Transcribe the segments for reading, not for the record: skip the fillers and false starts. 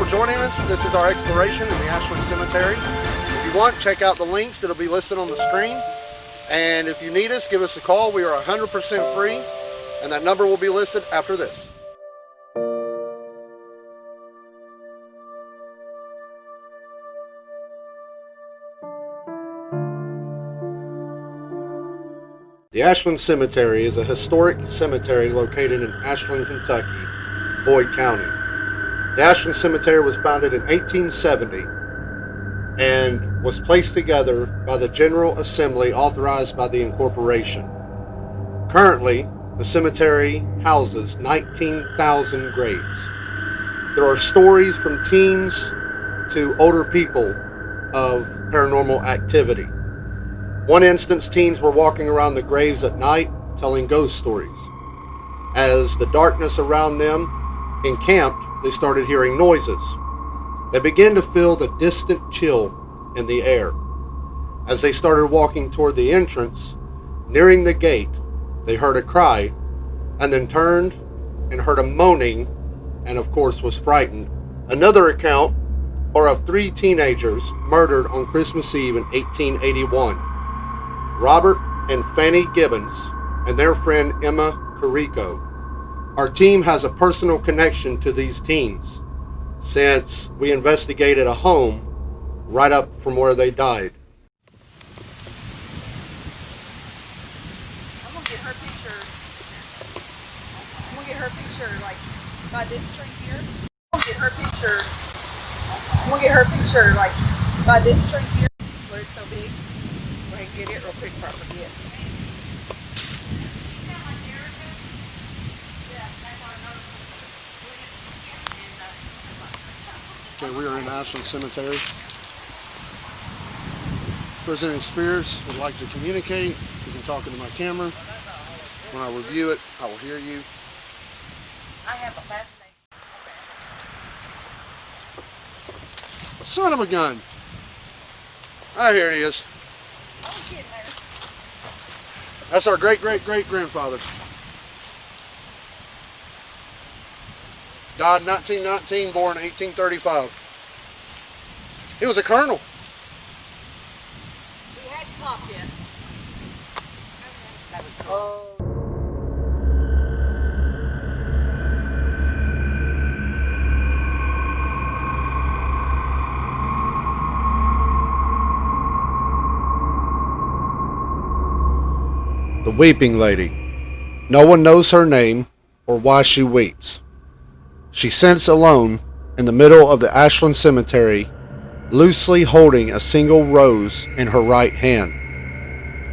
for joining us. This is our exploration in the Ashland Cemetery. If you want, check out the links that'll be listed on the screen. And if you need us, give us a call. We are 100% free, and that number will be listed after this. The Ashland Cemetery is a historic cemetery located in Ashland, Kentucky, Boyd County. The Ashland Cemetery was founded in 1870 and was placed together by the General Assembly authorized by the incorporation. Currently, the cemetery houses 19,000 graves. There are stories from teens to older people of paranormal activity. One instance, teens were walking around the graves at night telling ghost stories. As the darkness around them encamped, they started hearing noises. They began to feel the distant chill in the air. As they started walking toward the entrance, nearing the gate, they heard a cry and then turned and heard a moaning and of course was frightened. Another account are of 3 teenagers murdered on Christmas Eve in 1881. Robert and Fanny Gibbons and their friend Emma Carrico. Our team has a personal connection to these teens since we investigated a home right up from where they died. I'm gonna get her picture. I'm gonna get her picture like by this tree here. I'm gonna get her picture. I'm gonna get her picture like by this tree here. Where it's so big. Go ahead and get it real quick before I forget. Okay, we are in Ashland Cemetery. President Spears would like to communicate. You can talk into my camera. When I review it, I will hear you. I have a fascinating. Son of a gun! Ah, here it is. I was getting there. That's our great-great-great-grandfather. Died in 1919, born in 1835. He was a colonel. We hadn't popped yet. That was cool. The Weeping Lady. No one knows her name or why she weeps. She sits alone in the middle of the Ashland Cemetery, loosely holding a single rose in her right hand.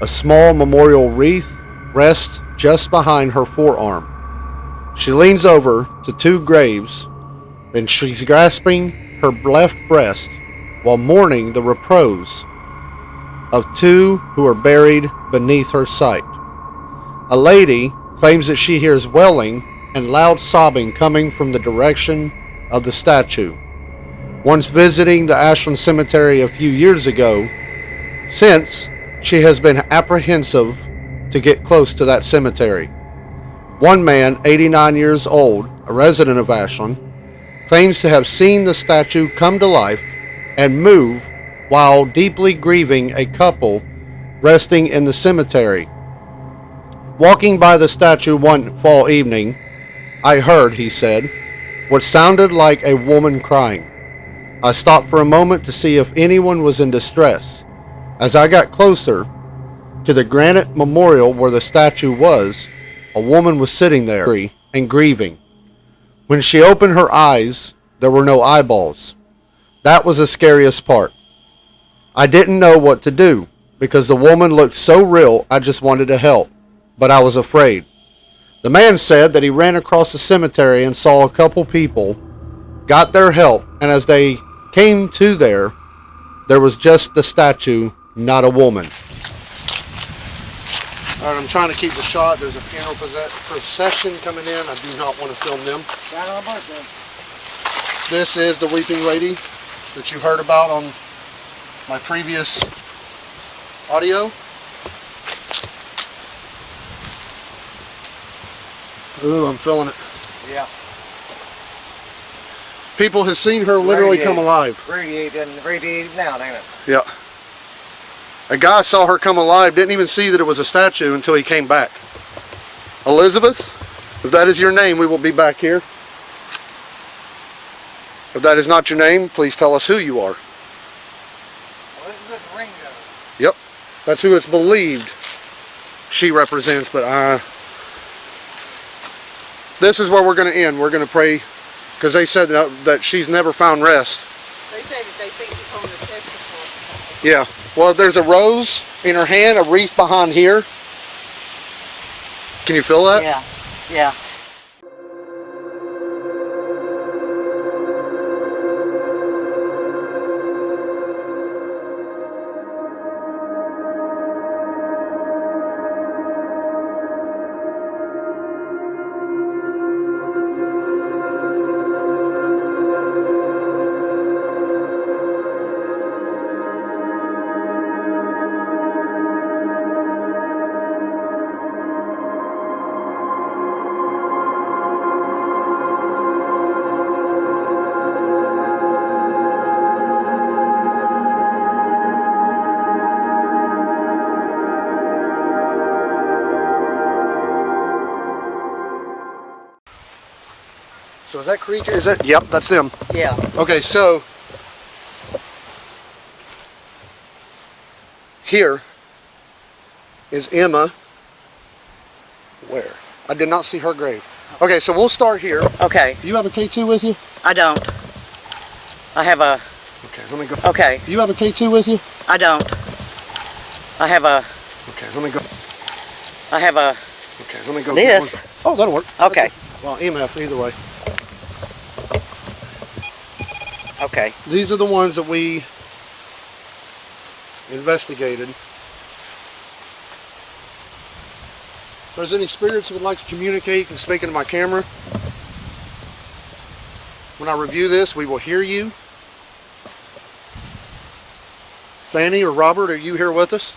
A small memorial wreath rests just behind her forearm. She leans over to 2 graves, then she's grasping her left breast while mourning the repose of 2 who are buried beneath her sight. A lady claims that she hears wailing and loud sobbing coming from the direction of the statue. Once visiting the Ashland Cemetery a few years ago, since she has been apprehensive to get close to that cemetery. One man, 89 years old, a resident of Ashland, claims to have seen the statue come to life and move while deeply grieving a couple resting in the cemetery. Walking by the statue one fall evening, I heard, he said, what sounded like a woman crying. I stopped for a moment to see if anyone was in distress. As I got closer to the granite memorial where the statue was, a woman was sitting there and grieving. When she opened her eyes, there were no eyeballs. That was the scariest part. I didn't know what to do because the woman looked so real. I just wanted to help, but I was afraid. The man said that he ran across the cemetery and saw a couple people, got their help, and as they came to there was just the statue, not a woman. All right, I'm trying to keep the shot. There's a funeral procession coming in. I do not want to film them. This is the Weeping Lady that you heard about on my previous audio. Ooh, I'm feeling it. Yeah. people have seen her literally come alive. Radiating now, ain't it? Yeah. A guy saw her come alive, didn't even see that it was a statue until he came back. Elizabeth, if that is your name, we will be back here. If that is not your name, please tell us who you are. Elizabeth Ringo. Yep, that's who it's believed she represents, but this is where we're going to end. We're going to pray, because they said that she's never found rest. They say that they think she's holding a testicle. Yeah, well, there's a rose in her hand, a wreath behind here. Can you feel that? Yeah, yeah. So is that creek? Is that? Yep, that's them. Yeah. Okay, so here is Emma. Where? I did not see her grave. Okay, so we'll start here. Okay. You have a K2 with you? I don't. I have a... Okay, let me go. Okay. You have a K2 with you? I don't. I have a... Okay, let me go. I have a... Okay, let me go. This? Oh, that'll work. Okay. Well, EMF, either way. Okay. These are the ones that we investigated. If there's any spirits who would like to communicate, you can speak into my camera. When I review this, we will hear you. Fanny or Robert, are you here with us?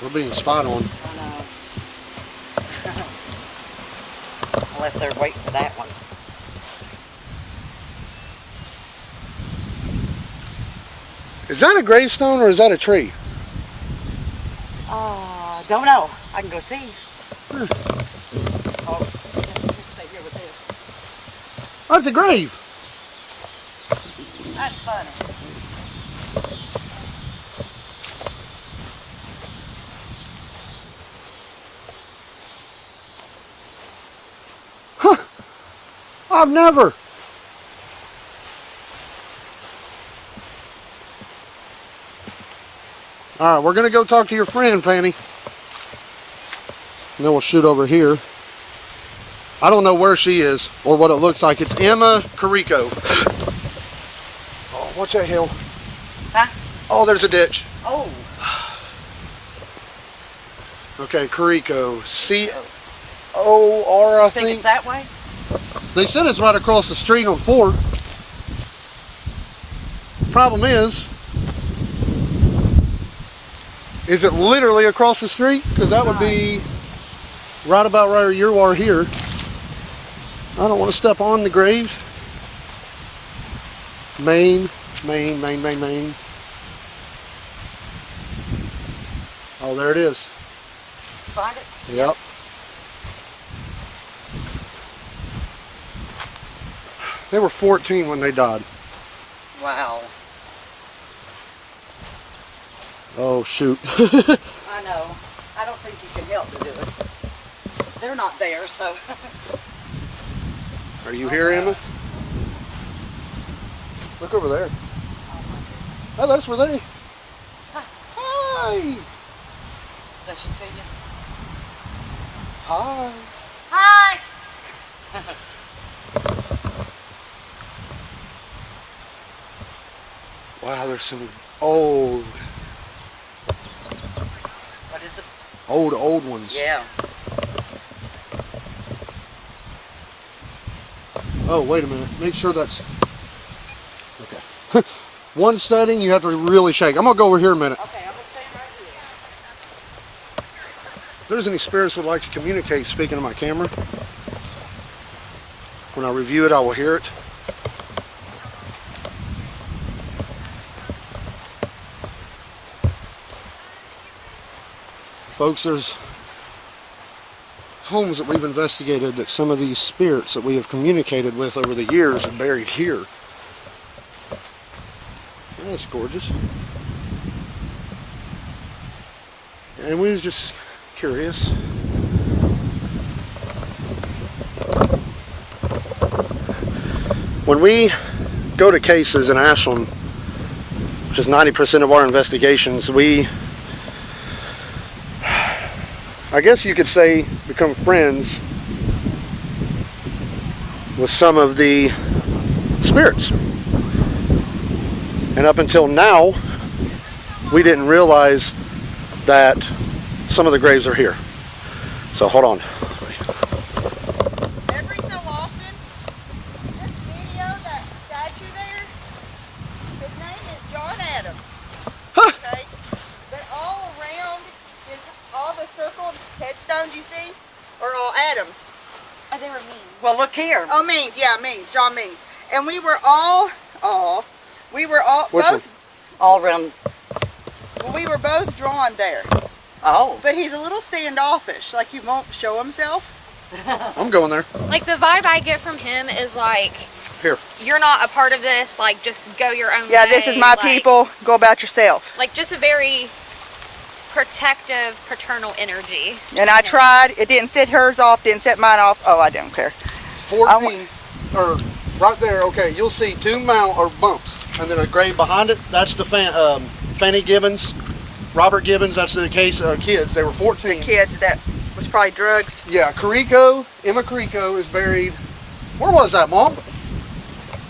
We're being spied on. I know. Unless they're waiting for that one. Is that a gravestone or is that a tree? Don't know. I can go see. Huh. Oh, stay here with this. That's a grave. That's funny. Huh. I've never. All right, we're going to go talk to your friend, Fanny. And then we'll shoot over here. I don't know where she is or what it looks like. It's Emma Carico. Oh, watch that hill. Huh? Oh, there's a ditch. Oh. Okay, Carico. C-O-R, I think. Think it's that way? They said it's right across the street on 4. Problem is it literally across the street? Because that would be right about where you are here. I don't want to step on the graves. Maine. Oh, there it is. Find it? Yep. They were 14 when they died. Wow. Oh, shoot. I know. I don't think you can help to do it. They're not there, so. Are you here, Emma? Look over there. Oh, that's where they... Hi! Does she see you? Hi! Hi! Wow, there's some old... What is it? Old ones. Yeah. Oh, wait a minute. Make sure that's... Okay. One setting, you have to really shake. I'm going to go over here a minute. Okay, I'm gonna stand right here. If there's any spirits would like to communicate, speaking to my camera, when I review it, I will hear it. Folks, there's homes that we've investigated that some of these spirits that we have communicated with over the years are buried here. That's gorgeous. And we was just curious. When we go to cases in Ashland, which is 90% of our investigations, we, I guess you could say, become friends with some of the spirits. And up until now, we didn't realize that some of the graves are here. So hold on. Every so often, this video, that statue there, his name is John Adams. Huh. Okay? But all around, in all the circled headstones you see, are all Adams. Oh, they were mean. Well, look here. Oh, Means, yeah, Means, John Means. And we were all, Which both, All around. we were both drawn there. Oh. But he's a little standoffish, like he won't show himself. I'm going there. Like, the vibe I get from him is like, Here. you're not a part of this, like, just go your own Yeah, way. this is my like, people, go about yourself. Like, just a very protective, paternal energy. And I tried, it didn't set hers off, didn't set mine off. Oh, I don't care. 14, or right there, okay, you'll see two mount or bumps, and then a grave behind it. That's the Fanny Gibbons, Robert Gibbons, that's the case of kids. They were 14. The kids that was probably drugs. Yeah, Emma Carrico is buried. Where was that, Mom?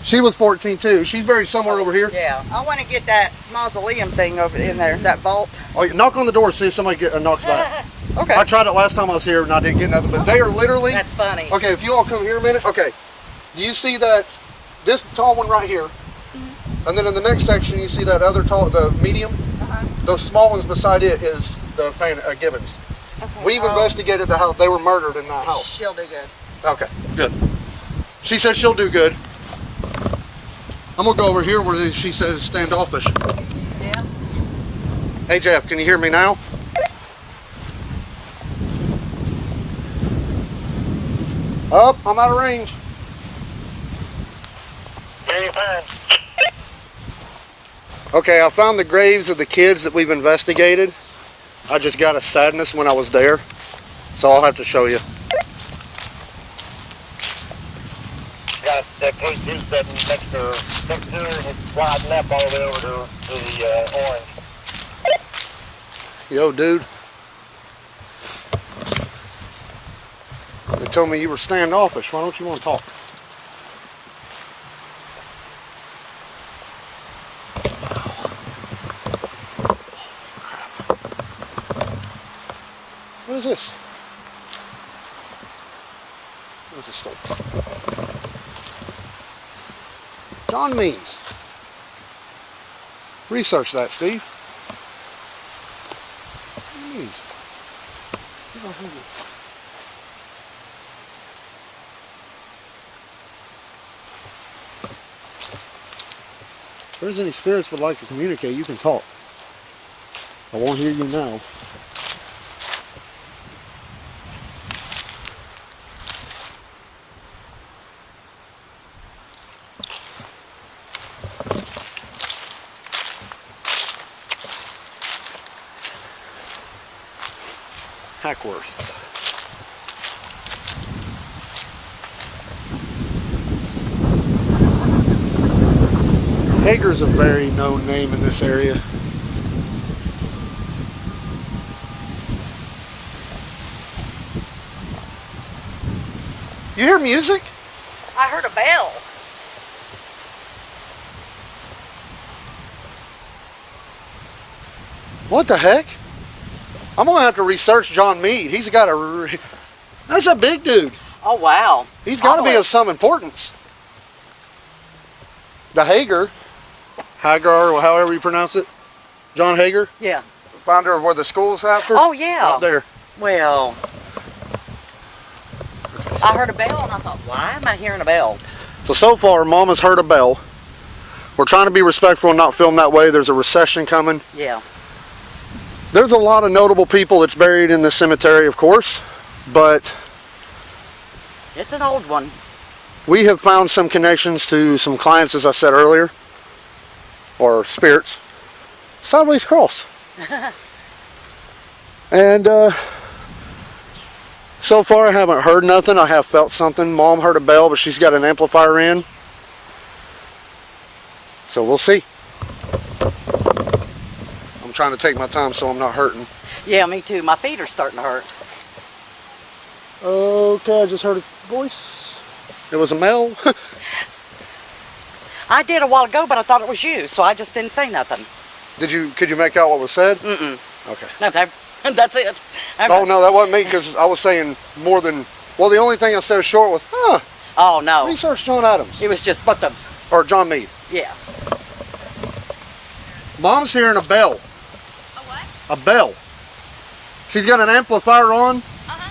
She was 14 too. She's buried somewhere over here. Yeah. I want to get that mausoleum thing over in there, that vault. Oh, knock on the door, see if somebody knocks back. Okay. I tried it last time I was here and I didn't get nothing, but they are literally. That's funny. Okay, if you all come here a minute. Okay, do you see that, this tall one right here? And then in the next section, you see that other tall, the medium? Those small ones beside it is the Gibbons. Okay. We've investigated the house. They were murdered in that house. She'll do good. Okay, good. She said she'll do good. I'm gonna go over here where she says standoffish. Yeah. Hey Jeff, can you hear me now? Up, I'm out of range. Very fine. Okay, I found the graves of the kids that we've investigated. I just got a sadness when I was there, so I'll have to show you. Got that K2 sitting next to her, and it's sliding up all the way over to the orange. Yo, dude. They told me you were standoffish. Why don't you want to talk? What is this? What is this stuff? John Means. Research that, Steve. Means. If there's any spirits would like to communicate, you can talk. I won't hear you now. Hackworth. Hager's a very known name in this area. You hear music? I heard a bell. What the heck? I'm gonna have to research John Mead. He's got a. That's a big dude. Oh, wow. He's got to be of some importance. The Hager. Hagar, or however you pronounce it. John Hager, Yeah. founder of where the school's after. Oh, yeah. Out there. Well, I heard a bell and I thought, why am I hearing a bell? So far, Mom has heard a bell. We're trying to be respectful and not film that way. There's a recession coming. Yeah. There's a lot of notable people that's buried in this cemetery, of course, but It's an old one. we have found some connections to some clients, as I said earlier, or spirits. Sideways cross. And so far I haven't heard nothing. I have felt something. Mom heard a bell, but she's got an amplifier in. So we'll see. I'm trying to take my time so I'm not hurting. Yeah, me too. My feet are starting to hurt. Okay, I just heard a voice. It was a male. I did a while ago, but I thought it was you, so I just didn't say nothing. Could you make out what was said? Mm-mm. Okay. No, that's it. Oh no, that wasn't me, because I was saying more than, well, the only thing I said short was, Oh, no. research John Adams. It was just, what the, Or John Meade. yeah. Mom's hearing a bell. A what? A bell. She's got an amplifier on.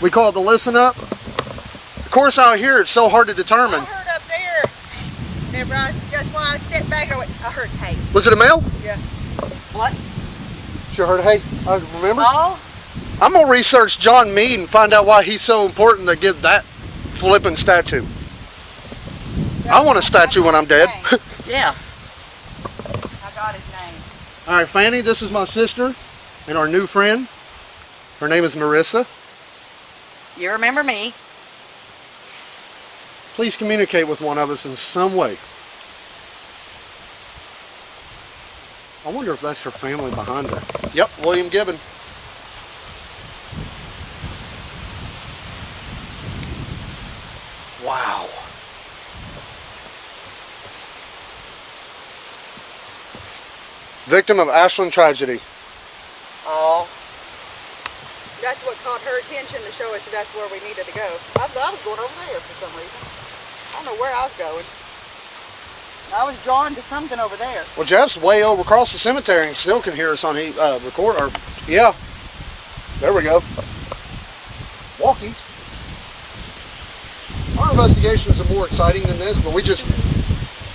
We call it the listen up. Of course out here it's so hard to determine. I heard up there. Remember, that's why I stepped back. I heard hay. Was it a male? Yeah. What? She heard hey. I remember. Oh, I'm gonna research John Meade and find out why he's so important to give that flipping statue. I want a statue when I'm dead. yeah. I got his name. All right, Fanny, this is my sister and our new friend. Her name is Marissa. You remember me. Please communicate with one of us in some way. I wonder if that's her family behind her. Yep, William Gibbon. Wow. Victim of Ashland Tragedy. Oh. That's what caught her attention to show us that that's where we needed to go. I was going over there for some reason. I don't know where I was going. I was drawn to something over there. Well, Jeff's way over across the cemetery and still can hear us on record. Or yeah, there we go. Walkies. Our investigations are more exciting than this, but we just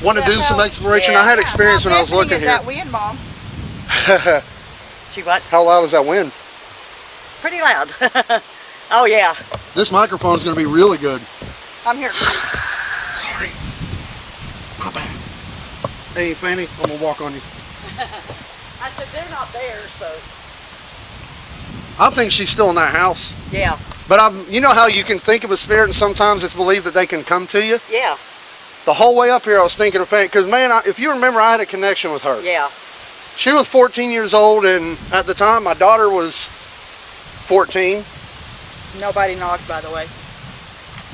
want to do some exploration. I had experience when I was looking Is here. that wind, Mom? She what? How loud is that wind? Pretty loud. Oh, yeah. This microphone is going to be really good. I'm here. Sorry. My bad. Hey, Fanny, I'm going to walk on you. I said, they're not there, so. I think she's still in that house. Yeah. But you know how you can think of a spirit and sometimes it's believed that they can come to you? Yeah. The whole way up here I was thinking of Fanny, because man, if you remember, I had a connection with her. Yeah. She was 14 years old, and at the time my daughter was 14. Nobody knocked, by the way.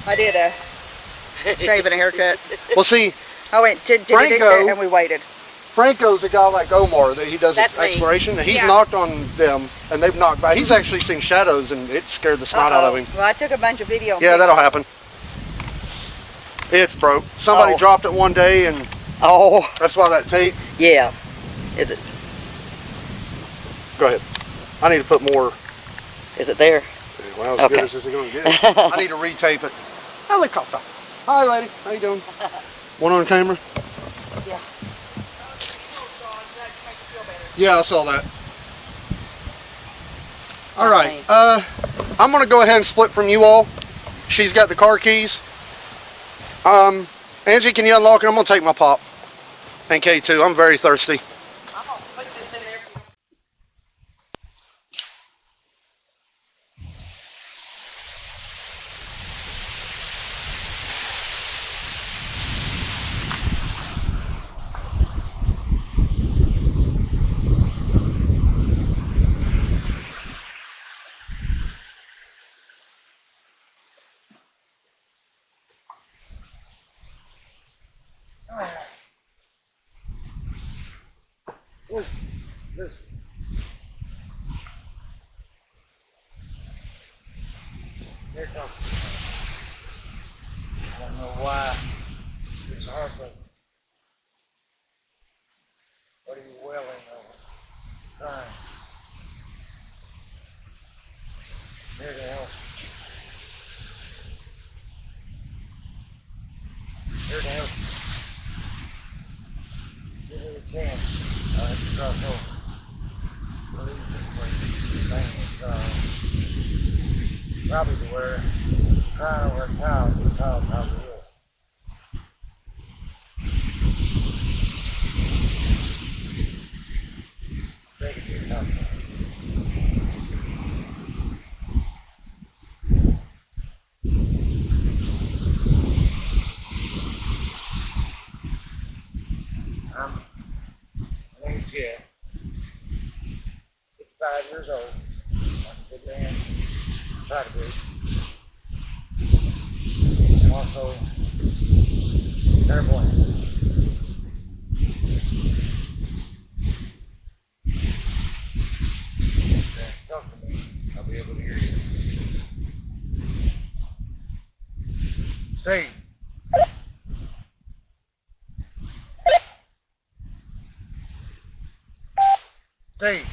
I did a shave and a haircut. Well, see, I went Franco- and we waited. Franco's a guy like Omar that he does That's me. exploration, and he's Yeah. knocked on them, and they've knocked back. He's actually seen shadows, and it scared the snot out of him. Well, I took a bunch of video. Yeah, that'll happen. It's broke. Somebody Oh. dropped it one day, and Oh, that's why that tape. yeah. Is it Go ahead. I need to put more. there? Well, as Okay. good as it's going to get. I need to retape it. Helicopter. Hi, lady. How you doing? One on camera? Yeah. Yeah, I saw that. All right. Nice. I'm going to go ahead and split from you all. She's got the car keys. Angie, can you unlock it? I'm going to take my pop. And K2. I'm very thirsty. I'm going to put this in there. Here it comes. I don't know why. It's hard, but cross over. We'll leave this place. Thing is probably to where crying over a child, the child probably is. Take it to your company. My name's Jeff. 65 years old. I'm a good man. Try to be. And also clairvoyant. Talk to me. I'll be able to hear you. Steve. Steve.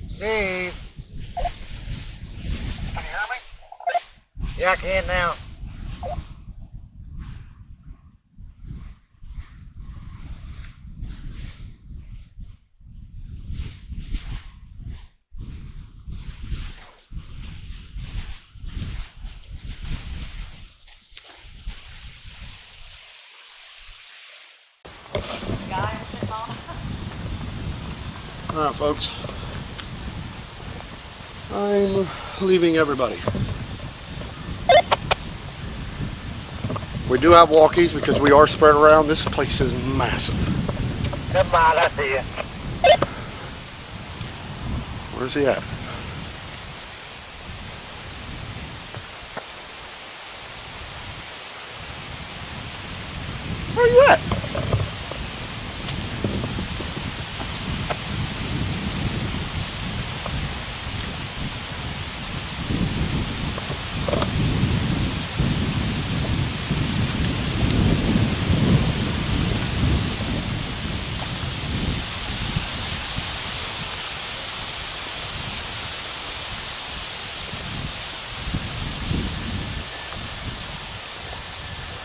Steve. Can you hear me? Yeah, I can now. Alright, folks. I'm leaving everybody. We do have walkies because we are spread around. This place is massive. Come on, I see you. Where's he at? Where are you at?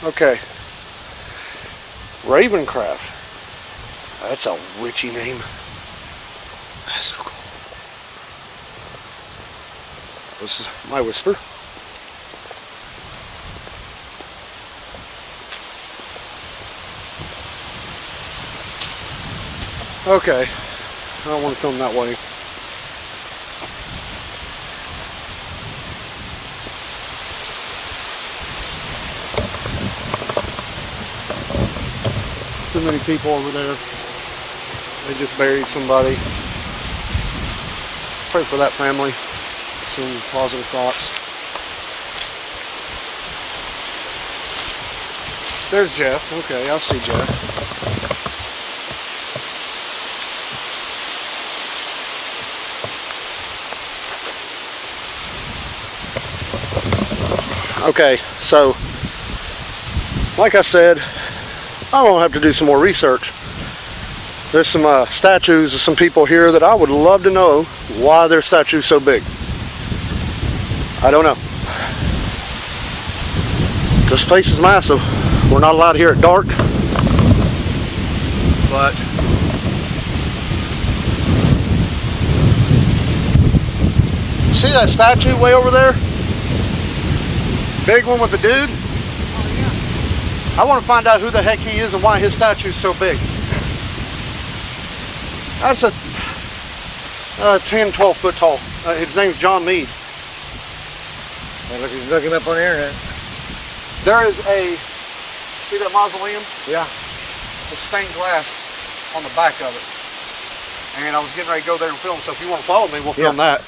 Okay. Ravencraft. That's a witchy name. That's so cool. This is my whisper. Okay. I don't want to film that way. Too many people over there. They just buried somebody. Pray for that family. Some positive thoughts. There's Jeff. Okay, I'll see Jeff. Okay, so like I said, I'm gonna have to do some more research. There's some statues of some people here that I would love to know why their statue's so big. I don't know. This place is massive. We're not allowed here at dark, but see that statue way over there? Big one with the dude? Oh, yeah. I want to find out who the heck he is and why his statue's so big. That's a 10, 12 foot tall. His name's John Meade. Well, look, he's looking up on the internet. There is a, see that mausoleum? Yeah. With stained glass on the back of it. And I was getting ready to go there and film, so if you want to follow me, we'll film that.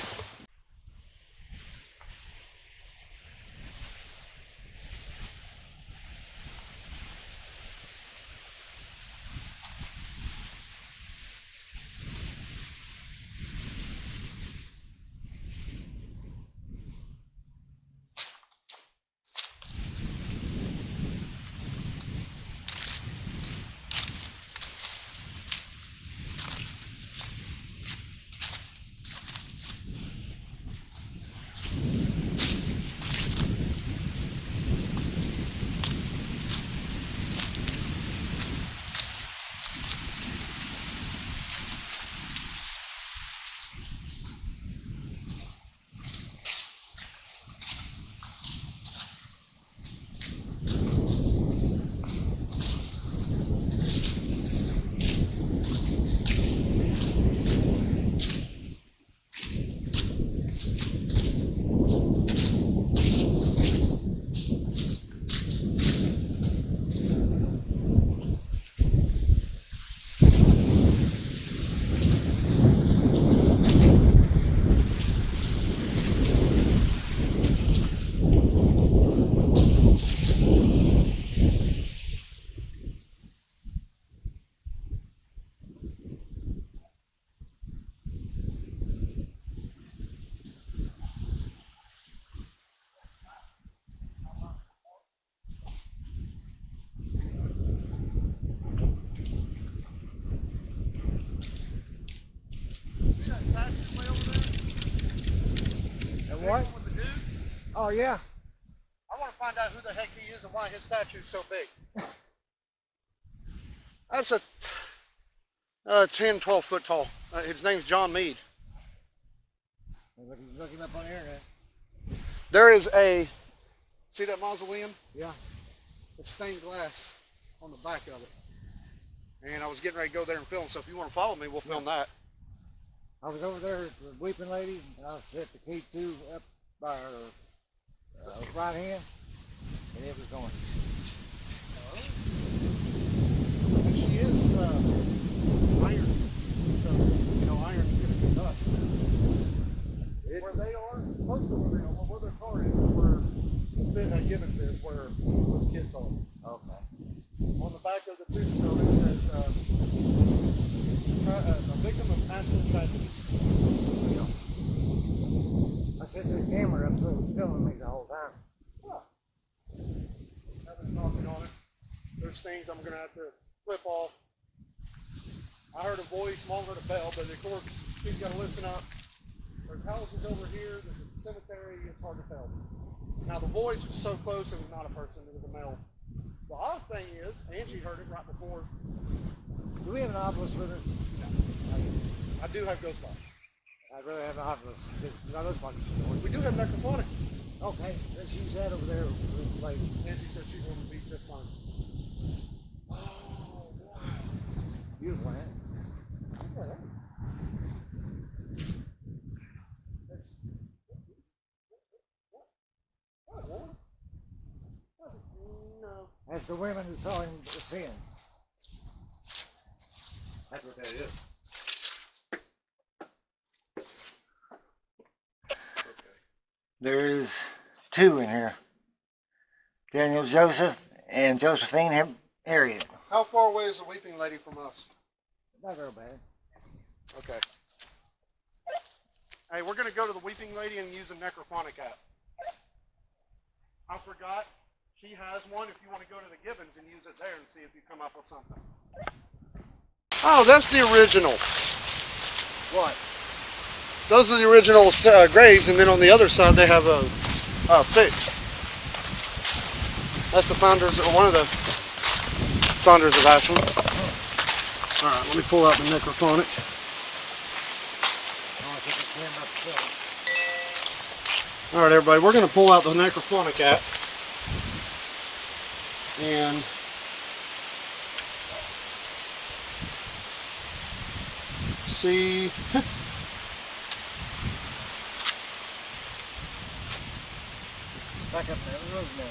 what? With the dude? Oh yeah. I want to find out who the heck he is and why his statue's so big. That's a 10, 12 foot tall. His name's John Mead. He's looking up on the internet. There is a, see that mausoleum? Yeah. It's stained glass on the back of it. And I was getting ready to go there and film, so if you want to follow me, we'll film that. I was over there with the weeping lady, and I set the key to up by her right hand, and it was going. And she is iron, so you know iron is going to conduct. Where they are, close to where they are, where their car is where the fit that Gibbons is, where those kids are. Okay. On the back of the tombstone it says, a victim of Ashland Tragedy. Yeah. I set this camera up so it was filming me the whole time. I've been talking on it. There's things I'm going to have to flip off. I heard a voice, Mom heard a bell, but of course she's got to listen up. There's houses over here, there's a cemetery, it's hard to tell. Now the voice was so close it was not a person, it was a male. The odd thing is, Angie heard it right before. Do we have an obelisk with us? No. I do have ghost box. I'd rather have an obelisk. Ghost box is We do have necrophonic. okay, let's use that over there. Like Angie said she's going to be just fine. Oh, wow. beautiful, man. Yeah. That's, what, woman? No. That's the women who saw him sin. That's what that is. There's two in here. Daniel Joseph and Josephine Harriet. How far away is the weeping lady from us? Not very bad. Okay. Hey, we're going to go to the weeping lady and use a necrophonic app. I forgot. She has one if you want to go to the Gibbons and use it there and see if you come up with something. Oh, that's the original. What? Those are the original graves, and then on the other side they have a fixed. That's the founders, or one of the founders of Ashland. All right, let me pull out the necrophonic. All right, everybody, we're going to pull out the necrophonic app and see. Back up there, the road now.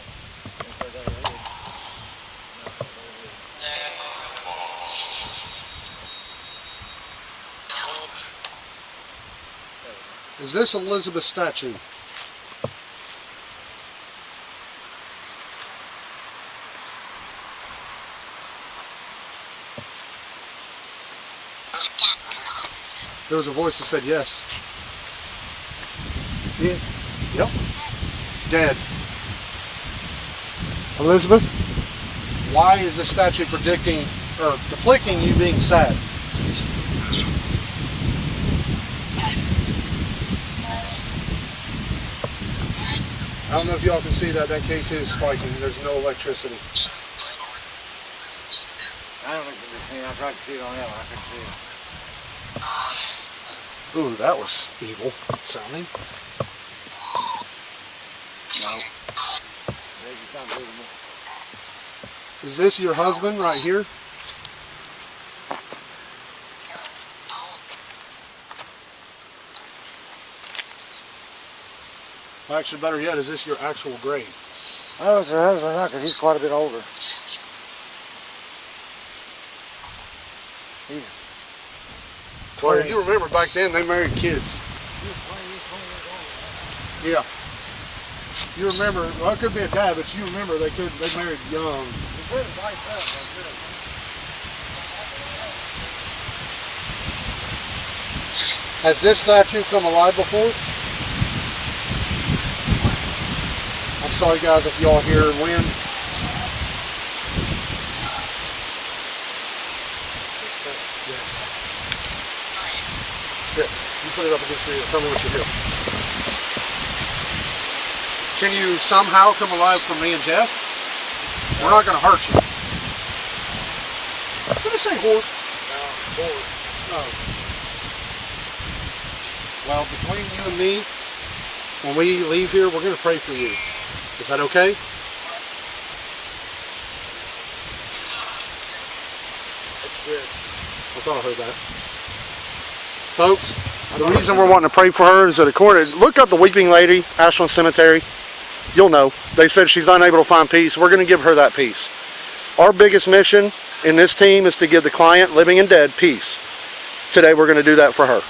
Is this Elizabeth statue? There was a voice that said yes. See it? Yep. Dead. Elizabeth, why is this statue predicting or depicting you being sad? I don't know if y'all can see that. That K2 is spiking. There's no electricity. I don't think you can see it. I tried to see it on that one. I couldn't see it. Ooh, that was evil sounding. No. It's not visible. Is this your husband right here? Actually, better yet, is this your actual grave? Oh, it's her husband, not because he's quite a bit older. He's Well, you remember back then they married kids. 20 years old. Yeah. You remember, well, it could be a dad, but you remember they married young. He's really nice up, that's good. Has this statue come alive before? I'm sorry guys if y'all hear wind. Yes. Here, you put it up against me. Tell me what you hear. Can you somehow come alive for me and Jeff? We're not going to hurt you. Did it say whore? No, board. Oh. Well, between you and me, when we leave here, we're going to pray for you. Is that okay? That's good. I thought I heard that. Folks, the reason we're wanting to pray for her is that according, look up the Weeping Lady, Ashland Cemetery. You'll know. They said she's unable to find peace. We're going to give her that peace. Our biggest mission in this team is to give the client, living and dead, peace. Today we're going to do that for her.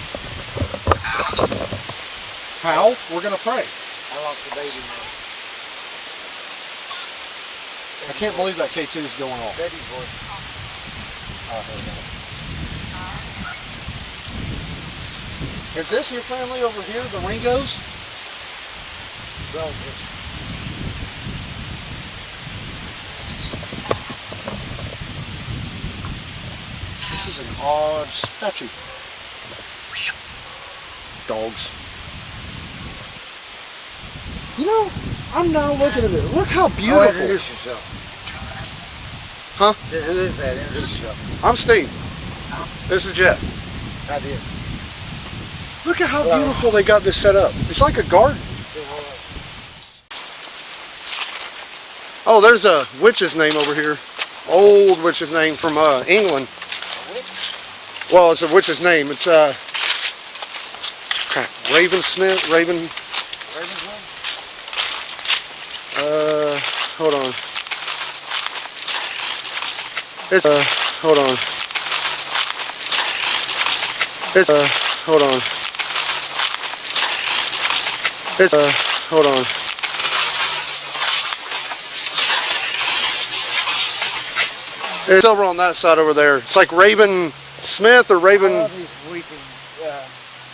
How? We're going to pray. I lost the baby now. I can't believe that K2 is going off. Baby's voice. I heard that. Is this your family over here, the Ringos? Relatives. This is an odd statue. Dogs. You know, I'm now looking at it. Look how Oh, beautiful. introduce yourself. Huh? Say, who is that? Introduce yourself. I'm Steve. This is Jeff. I did. Look at how Hello. beautiful they got this set up. It's like a garden. Oh, there's a witch's name over here. Old witch's name from England. Well, it's a witch's name. It's crap, Raven. Hold on. It's hold on. It's hold on. It's hold on. It's over on that side over there. It's like Raven Smith or Raven. I love these weeping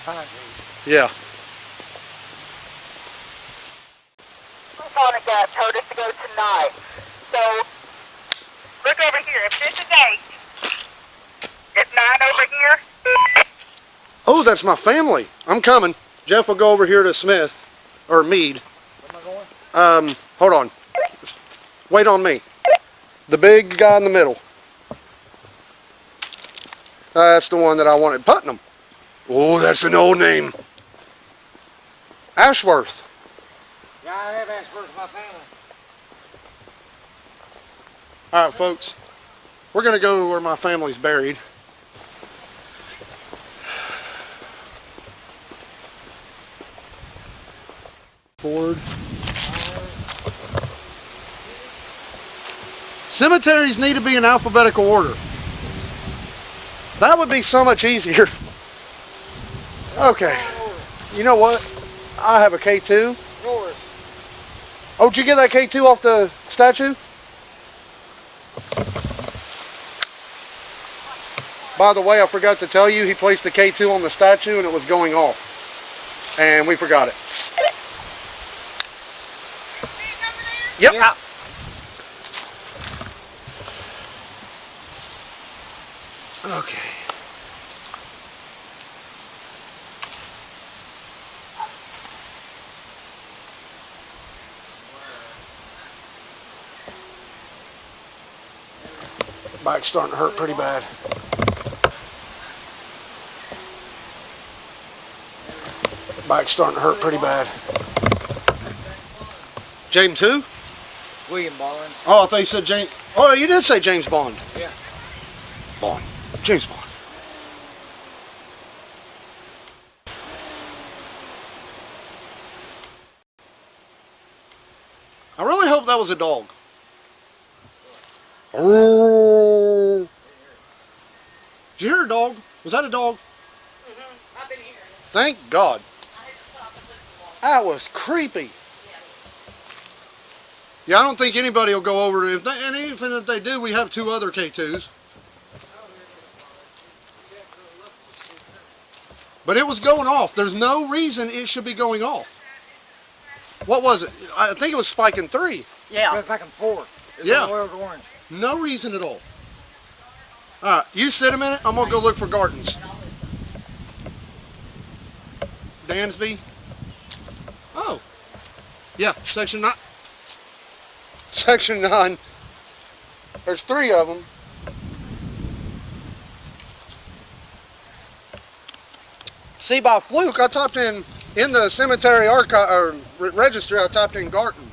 pine trees. Yeah. Sonic told us to go tonight. So, look over here. If this is 8, it's 9 over here. Oh, that's my family. I'm coming. Jeff will go over here to Smith or Mead. Where am I going? Hold on. Wait on me. The big guy in the middle. That's the one that I wanted. Putnam. Oh, that's an old name. Ashworth. Yeah, I have asked for my family. All right, folks. We're going to go where my family's buried. Forward. Cemeteries need to be in alphabetical order. That would be so much easier. Okay. You know what? I have a K2. Yours. Oh, did you get that K2 off the statue? By the way, I forgot to tell you, he placed the K2 on the statue and it was going off. And we forgot it. Yep. Yeah. Okay. Back's starting to hurt pretty bad. Back's starting to hurt pretty bad. James who? William Bond. Oh, I thought you said James. Oh, you did say James Bond. Yeah. Bond. James Bond. I really hope that was a dog. Oh. Did you hear a dog? Was that a dog? Mm-hmm. I've been hearing it. Thank God. I had to stop and listen to That was creepy. Yeah, I don't think anybody will go over to, if they, and even if they do, we have 2 other K2s. But it was going off. There's no reason it should be going off. What was it? I think it was spiking 3. Yeah. Goes back and forth. It's Yeah. all over orange. No reason at all. Alright, you sit a minute. I'm going to go look for gardens. Dansby. Oh. Yeah, section 9. Section 9. There's 3 of them. See, by fluke, I typed in the cemetery archive or registry. I typed in Garton.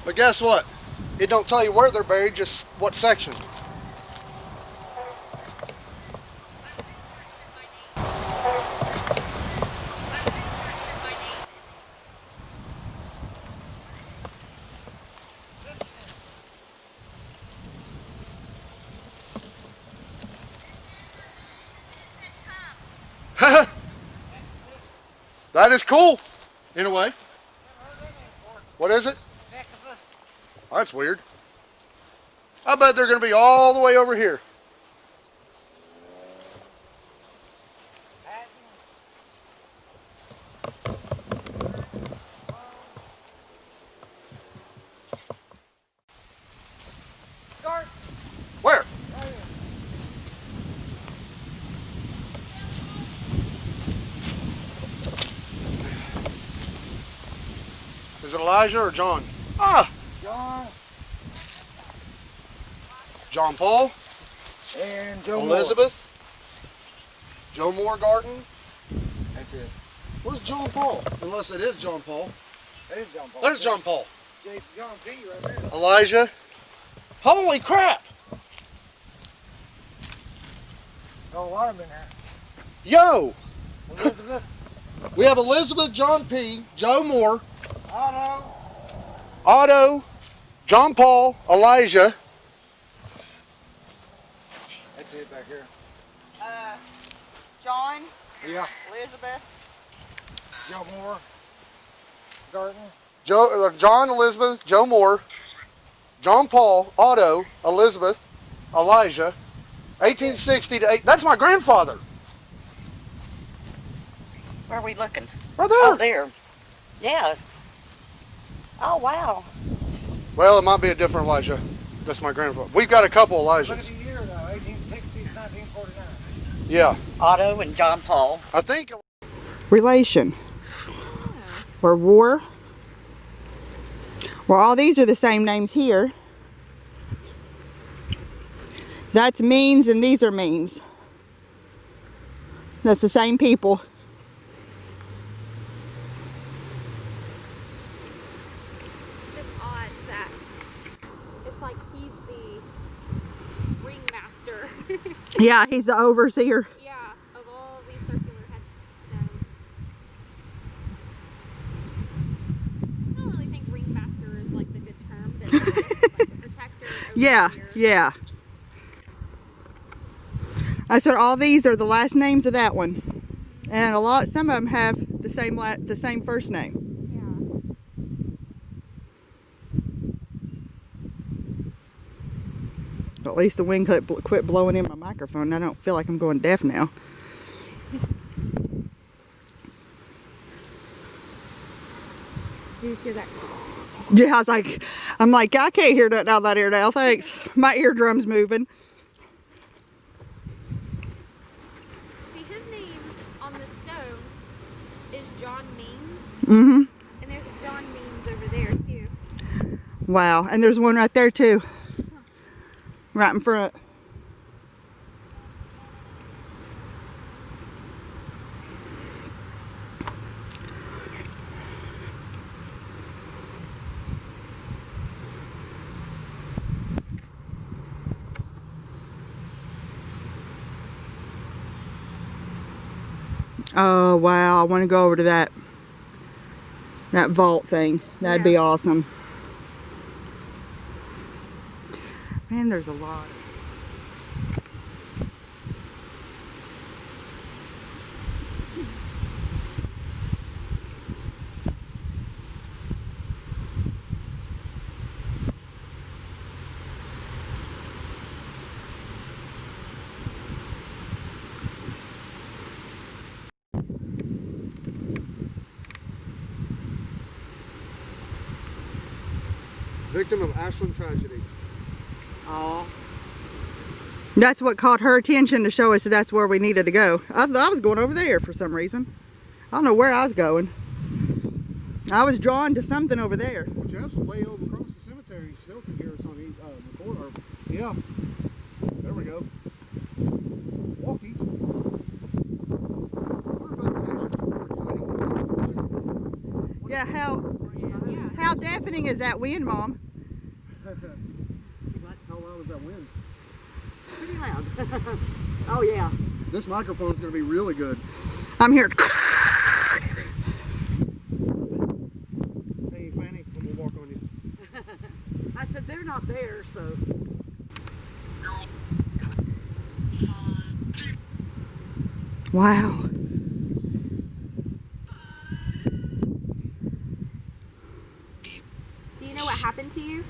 But guess what? It don't tell you where they're buried, just what section. That is cool, in a way. What is it? Oh, that's weird. I bet they're going to be all the way over here. Where? Is it Elijah or John? Ah! John Paul. And Joe Elizabeth. Joe Moore Garton. That's it. Where's John Paul? Unless it is John Paul. There's John Paul. There's John Paul. John P. right there. Elijah. Holy crap! Oh, a lot of them in there. Yo! Elizabeth. We have Elizabeth, John P., Joe Moore, Otto. Otto, John Paul, Elijah. That's it back here. John, Yeah. Elizabeth, Joe Moore. Garton. John, Elizabeth, Joe Moore, John Paul, Otto, Elizabeth, Elijah, 1860 to 8. That's my grandfather. Where are we looking? Right there. Oh, there. Yeah. Oh, wow. Well, it might be a different Elijah. That's my grandfather. We've got a couple Look at Elijahs. the year though, 1860 to 1949. Yeah. Otto and John Paul. I think. relation, or war. Well, all these are the same names here. That's Means and these are Means. That's the same people. It's odd that it's like he's the ringmaster. Yeah, he's the overseer. Yeah, of all these circular headstones. I don't really think ringmaster is like the good term, but like the protector. Yeah, overseer. yeah. I said all these are the last names of that one, and some of them have the same first name. Yeah. At least the wind quit blowing in my microphone. I don't feel like I'm going deaf now. Did you hear that? Yeah, I'm like, I can't hear that out that ear now. Thanks. My eardrum's moving. See, his name on the stone is John Means, Mm-hmm. and there's a John Means over there too. Wow, and there's one right there too. Right in front. Oh wow, I want to go over to that vault thing. That'd be awesome. Man, there's a lot. Victim of Ashland Tragedy. Oh. That's what caught her attention to show us that that's where we needed to go. I thought I was going over there for some reason. I don't know where I was going. I was drawn to something over there. Well, Jeff's way over across the cemetery. He still can hear us on the recorder. Yeah. There we go. Walkies. Yeah, how deafening is that wind, Mom? How loud is that wind? Pretty loud. Oh yeah. This microphone is going to be really good. I'm here. Hey, Fanny, I'm going to walk on you. I said they're not there, so. Wow. Do you know what happened to you?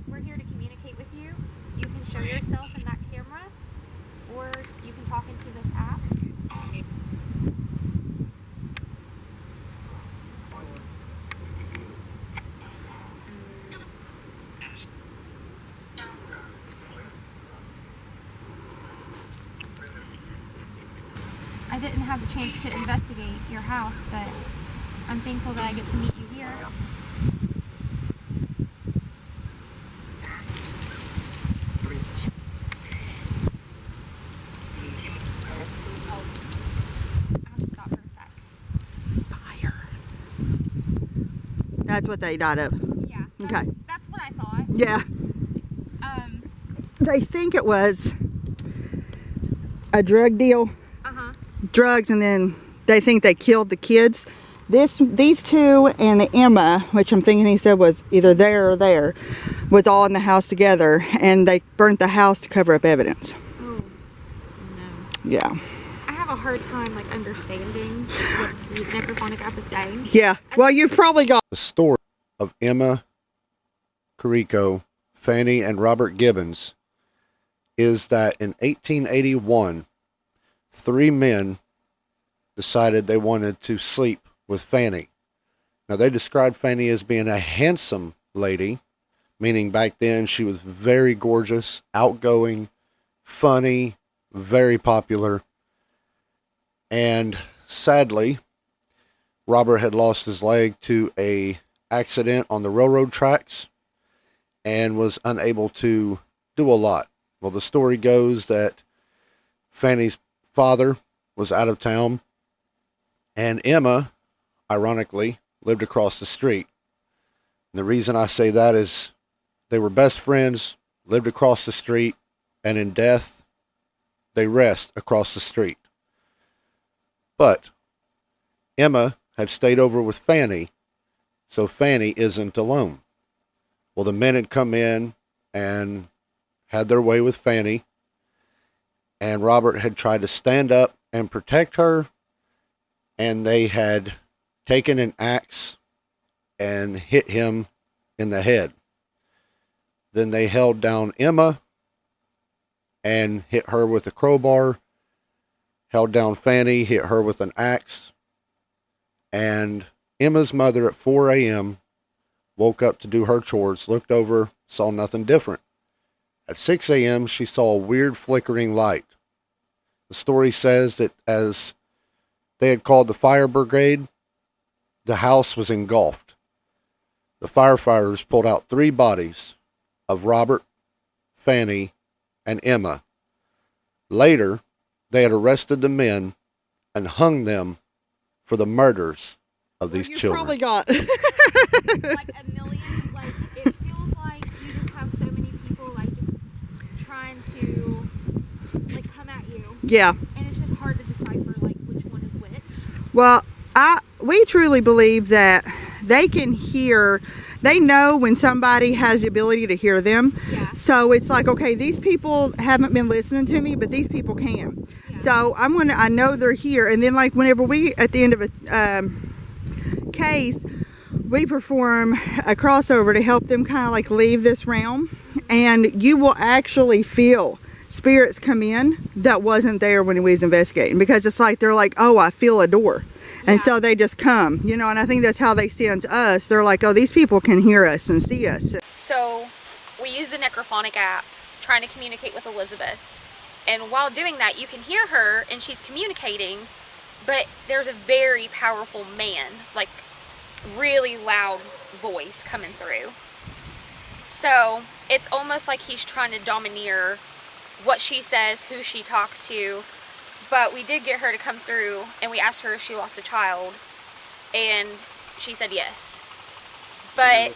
We're here to communicate with you. You can show yourself in that camera, or you can talk into this app. I didn't have the chance to investigate your house, but I'm thankful that I get to meet you here. I'll have to stop for a sec. Fire. That's what they died of. Yeah. Okay. That's what I thought. Yeah. They think it was a drug deal. Drugs, and then they think they killed the kids. These two and Emma, which I'm thinking he said was either there or there, was all in the house together, and they burnt the house to cover up evidence. Oh, no. Yeah. I have a hard time like understanding what the necrophonic app is saying. Yeah. Well, you've probably got The story of Emma Carrico, Fanny, and Robert Gibbons is that in 1881, 3 men decided they wanted to sleep with Fanny. Now, they described Fanny as being a handsome lady, meaning back then she was very gorgeous, outgoing, funny, very popular. And sadly, Robert had lost his leg to a accident on the railroad tracks and was unable to do a lot. Well, the story goes that Fanny's father was out of town, and Emma, ironically, lived across the street. And the reason I say that is they were best friends, lived across the street, and in death, they rest across the street. But Emma had stayed over with Fanny, so Fanny isn't alone. Well, the men had come in and had their way with Fanny, and Robert had tried to stand up and protect her, and they had taken an axe and hit him in the head. Then they held down Emma and hit her with a crowbar, held down Fanny, hit her with an axe, and Emma's mother at 4 a.m. woke up to do her chores, looked over, saw nothing different. At 6 a.m., she saw a weird flickering light. The story says that as they had called the fire brigade, the house was engulfed. The firefighters pulled out 3 bodies of Robert, Fanny, and Emma. Later, they had arrested the men and hung them for the murders of these children. Probably got Like a million, like it feels like you just have so many people like just trying to like come at you. Yeah. And it's just hard to decipher like which one is which. Well, we truly believe that they can hear, they know when somebody has the ability to hear them. Yeah. So it's like, okay, these people haven't been listening to me, but these people can. Yeah. So I know they're here. And then like whenever we, at the end of a case, we perform a crossover to help them kind of like leave this realm. And you will actually feel spirits come in that wasn't there when we was investigating, because it's like they're like, oh, I feel a door. And so they just come, you know, and I think that's how they sense us. They're like, oh, these people can hear us and see us. So we use the necrophonic app trying to communicate with Elizabeth. And while doing that, you can hear her and she's communicating, but there's a very powerful man, like really loud voice coming through. So it's almost like he's trying to domineer what she says, who she talks to. But we did get her to come through, and we asked her if she lost a child, and she said yes. But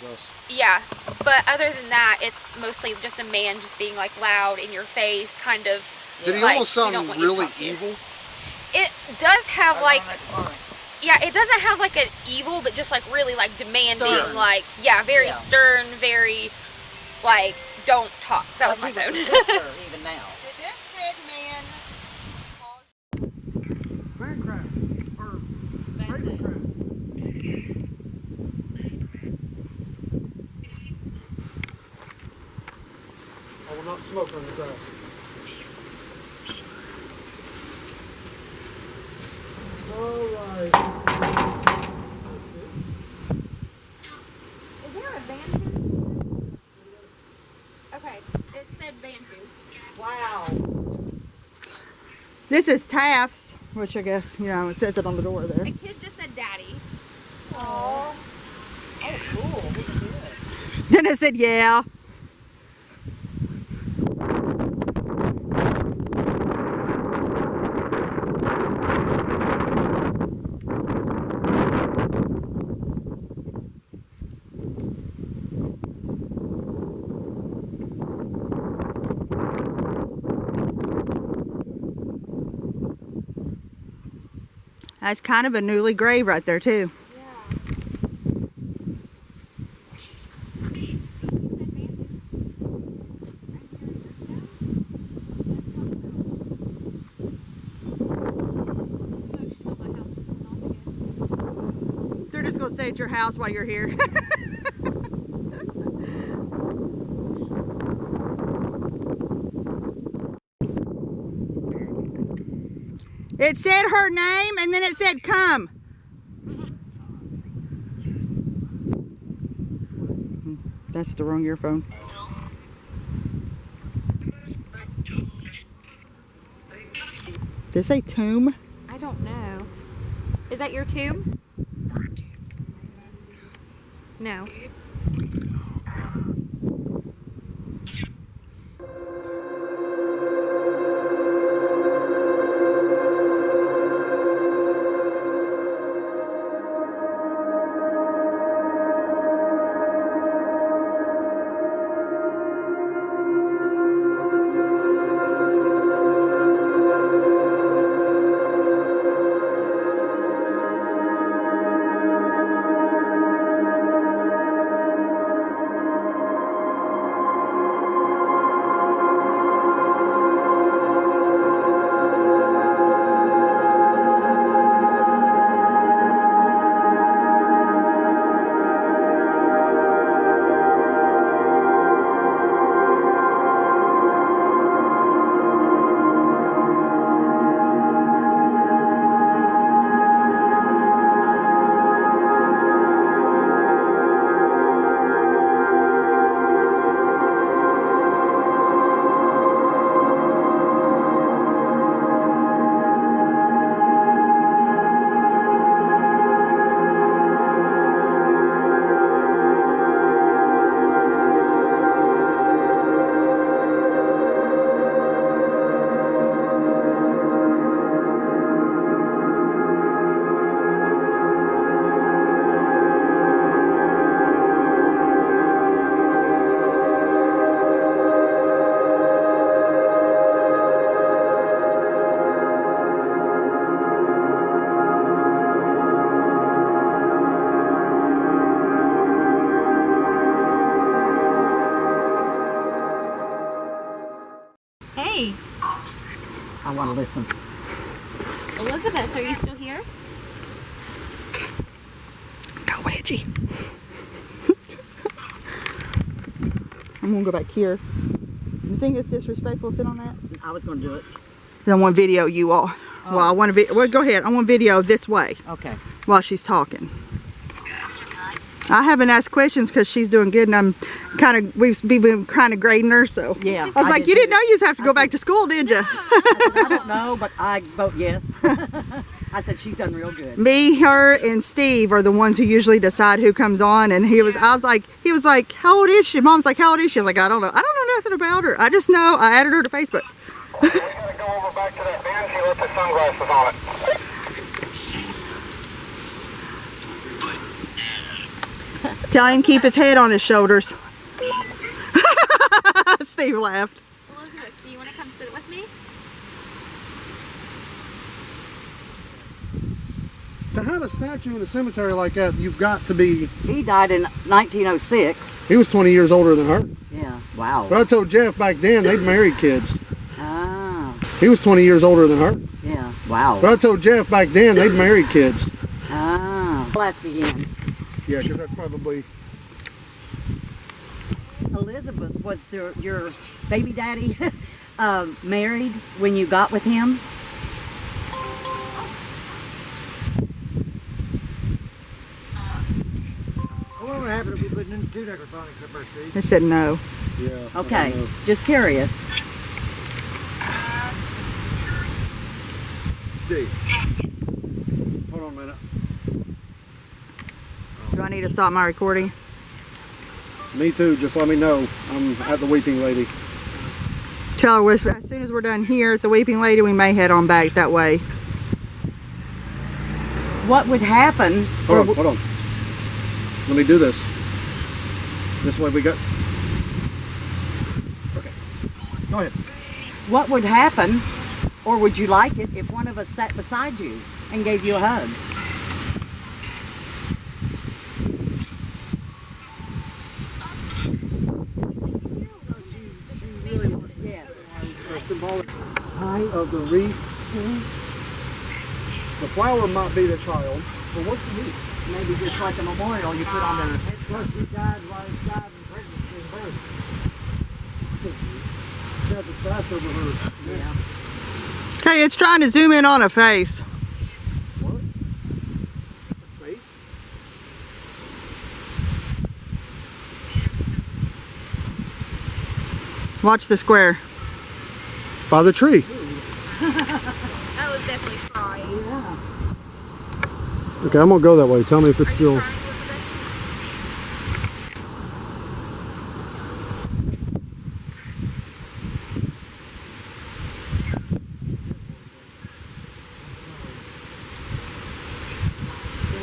yeah, but other than that, it's mostly just a man just being like loud in your face, kind of. Did he like, almost sound don't want you to really talk to. evil? It does have like, yeah, it doesn't have like an evil, but just like really like demanding, Stern. like, yeah, very stern, very like, don't talk. That was my phone. Even now. Did this said man I will not smoke on the grass. Alright. Is there a Bantu? Okay, it said Bantu. Wow. This is Taft's, which I guess, you know, it says it on the door there. The kid just said daddy. Oh, cool. This is good. Then it said, yeah. That's kind of a newly grave right there, too. They're just going to stay at your house while you're here. It said her name and then it said come. That's the wrong earphone. Did it say tomb? I don't know. Is that your tomb? No. Hey, I want to listen. Elizabeth, are you still here? Go, Angie. I'm gonna go back here. You think it's disrespectful to sit on that? I was going to do it. I want video you all. Well, I want to well, go ahead. I want video this way Okay. while she's talking. I haven't asked questions because she's doing good, and I'm kind of, we've been kind of grading her, so. Yeah. I was like, you didn't know you used to have to go back to school, did you? I don't know, but I vote yes. I said she's done real good. Me, her, and Steve are the ones who usually decide who comes on, and he was like, how old is she? Mom's like, how old is she? I was like, I don't know nothing about her. I just know I added her to Facebook. You gotta go over back to that bench. He left his sunglasses on it. Tell him keep his head on his shoulders. Steve laughed. Elizabeth, do you want to come sit with me? To have a statue in a cemetery like that, you've got to be. He died in 1906. He was 20 years older than her. Yeah. Wow. But I told Jeff back then they'd married kids. Ah. He was 20 years older than her. Yeah. Wow. But I told Jeff back then they'd married kids. Ah. I'll ask again. Yeah, because that's probably. Elizabeth, was your baby daddy married when you got with him? What would happen if we put in 2 necrophonics up our street? He said no. Yeah. Okay. Just curious. Steve. Hold on a minute. Do I need to stop my recording? Me too. Just let me know. I'm at the Weeping Lady. Tell her as soon as we're done here at the Weeping Lady, we may head on back that way. What would happen? Hold on. Let me do this. This way we go. Okay. Go ahead. What would happen, or would you like it if one of us sat beside you and gave you a hug? Yes. The symbolic height of the wreath. The flower might be the child, but what's the wreath? Maybe just like a memorial you put on their head. Plus, he died while he died in pregnancy and birth. Got the stats over her. Yeah. Okay, it's trying to zoom in on a face. What? Face? Watch the square. By the tree. That was definitely crying. Yeah. Okay, I'm gonna go that way. Tell me if it's Are you still. crying,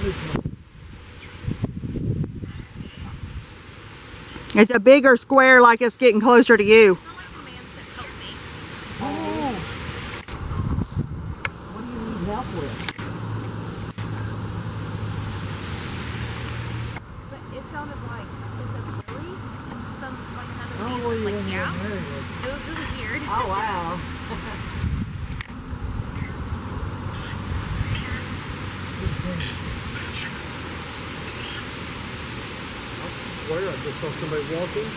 Elizabeth? It's a bigger square, like it's getting closer to you. It's not like the man said help me. Oh. What do you need help with? But it sounded like it's a really and some like another man was like yeah. It was really weird. Oh, wow. Where I just saw somebody walking,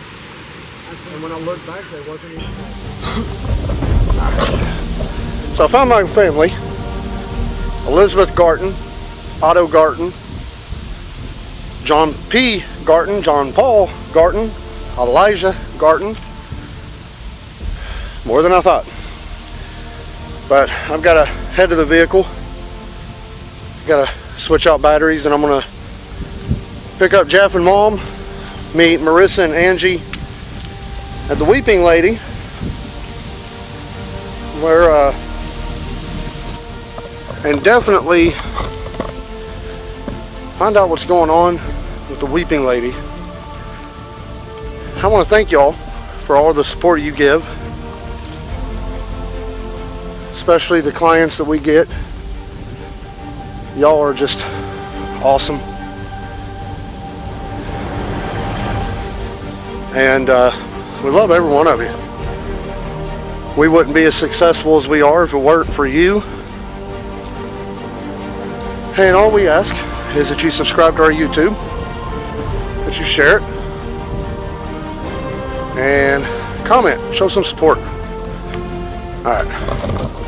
and when I looked back, there wasn't even. So I found my family: Elizabeth Garton, Otto Garton, John P. Garton, John Paul Garton, Elijah Garton. More than I thought. But I've got to head to the vehicle. Got to switch out batteries, and I'm gonna pick up Jeff and Mom. Meet Marissa and Angie at the Weeping Lady, where and definitely find out what's going on with the Weeping Lady. I want to thank y'all for all the support you give, especially the clients that we get. Y'all are just awesome. And we love every one of you. We wouldn't be as successful as we are if it weren't for you. And all we ask is that you subscribe to our YouTube, that you share it, and comment, show some support. All right.